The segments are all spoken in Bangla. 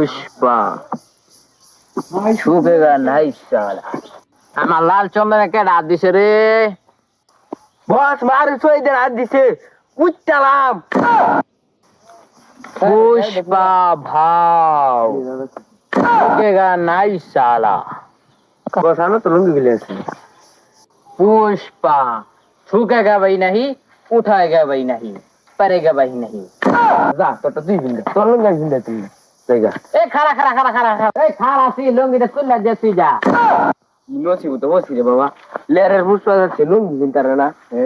পুষ্পা শুকেগা নাই সালা আমার লাল চন্দন একটা রাত দিছে রে বস মারু সইদের হাত দিছে কুত্তালাম পুষ্পা ভাও শুকেগা নাই সালা বস আমি তো লুঙ্গি গিলে আছি पुष्पा छूकेगा भाई नहीं उठाएगा भाई नहीं परेगा भाई नहीं जा तो दी बिंदे तो लंगा बिंदे तुम देगा ए खरा खरा खरा खरा ए खरा सी लंगी दे कुल्ला जैसी जा नो सी तो वो सी रे बाबा ले रे पुष्पा से लंगी बिंदर ना है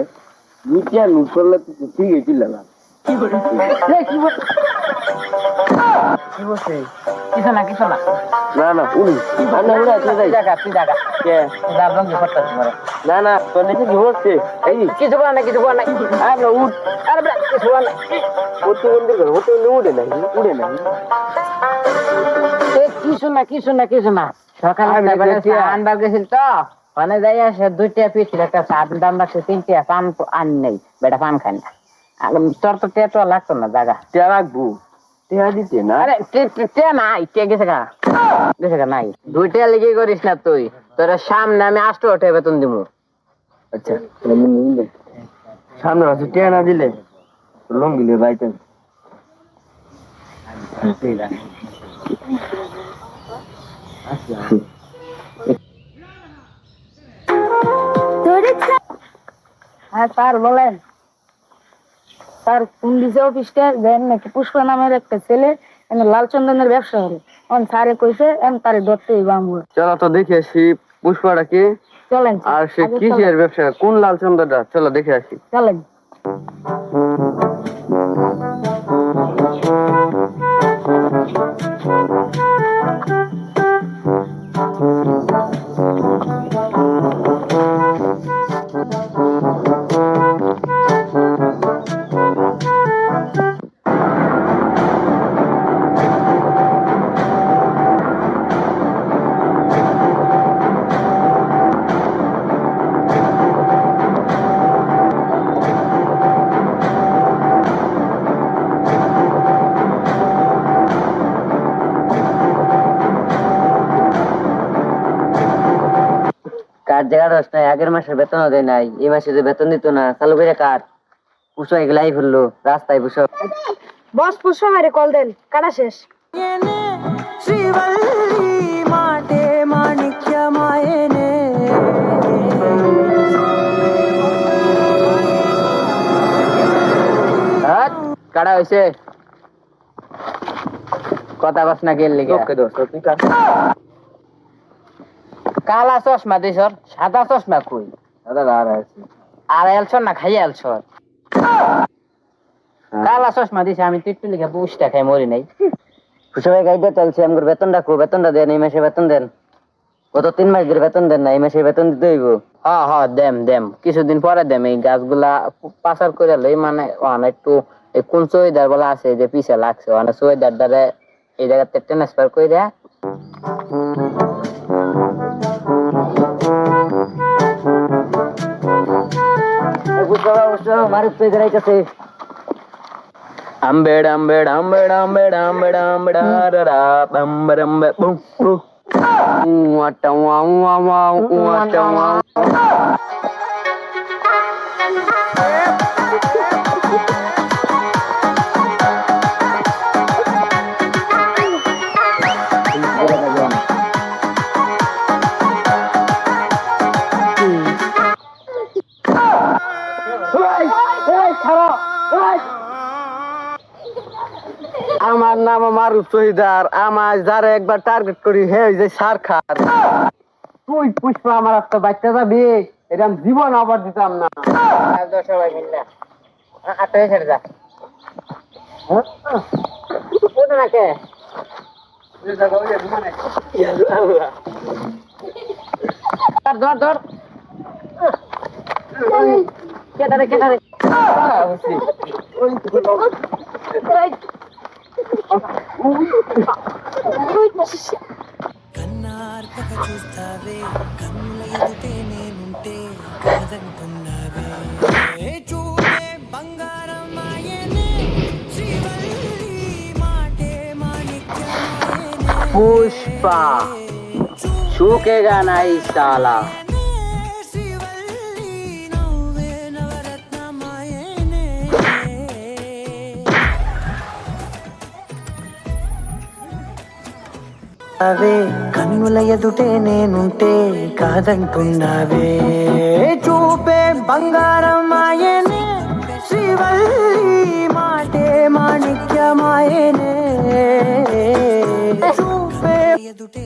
ये क्या लुटला तो ठीक है चिल्ला की বসে কিছু না না না উনি না উড়া চলে যায় জায়গা কে দাবন যে ফটো করে না তো নিচে কি হচ্ছে এই কিছু না আরে উঠ আরে বড় কিছু না ওতে উড়ে না এ কিছু না সকালে আনবার গেছিল তো মানে যাই আসে দুইটা পিছিল একটা সাত দাম রাখছে তিনটা পান আন নাই বেটা পান খান তোর তো টেটো লাগতো না জায়গা তে রাখবো টিয়া দিতে না আরে টিয়া নাই টিয়া গেছে গা নাই দুইটা লিখে করিস না তুই তোর সামনে আমি 8 ওঠে বেতন দিমু আচ্ছা সামনে আছে টিয়া না দিলে লঙ্গি লে বাইতেন হ্যাঁ স্যার বলেন স্যার পুলিশ অফিসটা দেন নাকি পুষ্পা নামের একটা ছেলে লাল চন্দনের ব্যবসা করে স্যারে কইছে তারে ধরতে হইব আমরা চলো তো দেখে আসি পুষ্পাটা কি চলেন আর সে কিসের ব্যবসা কোন লাল চন্দনটা চলো দেখে আসি চলেন কার জায়গা রস নাই আগের মাসের বেতনও দেয় নাই এই মাসে যে বেতন দিত না চালু করে কার পুষো এগুলাই ফেললো রাস্তায় পুষো বস পুষো মারে কল দেন কাটা শেষ শ্রীবল্লী মাটে মানিক্য মায়েনে কাটা হয়েছে কথা বাস না গেল লিগে কালা চশমা দিছর সাদা চশমা কই আর এলছর না খাইয়া এলছর কালা চশমা দিছে আমি টিট্টু লিখে পুষ্টা খাই মরি নাই সবাই গাইডে চলছে আমার বেতনটা দেন এই মাসে বেতন দেন গত 3 মাস ধরে বেতন দেন না এই মাসে বেতন দিতে হইব হ্যাঁ দেম কিছুদিন পরে দেম এই গাছগুলা পাচার করে লই মানে একটু কোন চৌইদার বলা আছে যে পিছে লাগছে মানে চৌইদার দ্বারা এই জায়গাতে ট্রান্সফার করে দেয়া ambed আমার নাম মারুফ শহীদার আমার যারা একবার টার্গেট করি হে যে সার খার তুই পুষ্পা আমার একটা বাচ্চা যাবি এরকম জীবন আবার দিতাম না সবাই মিললে ছেড়ে যা নাকে ধর কেটারে కన్నార్పక చూస్తావే కన్నుల ఎదుటే నేనుంటే కాదంటున్నావే చూడే బంగారం ఆయనే శ్రీవల్లి మాటే మాణిక్యమాయే పుష్ప చూకేగా నాయి సాలా శ్రీవల్లి నవ్వే నవరత్నమాయనే అవే కన్నుల ఎదుటే నేనుంటే కాదంటున్నావే చూపే బంగారం ఆయనే శ్రీవల్లి మాటే మాణిక్యమాయనే చూపే ఎదుటే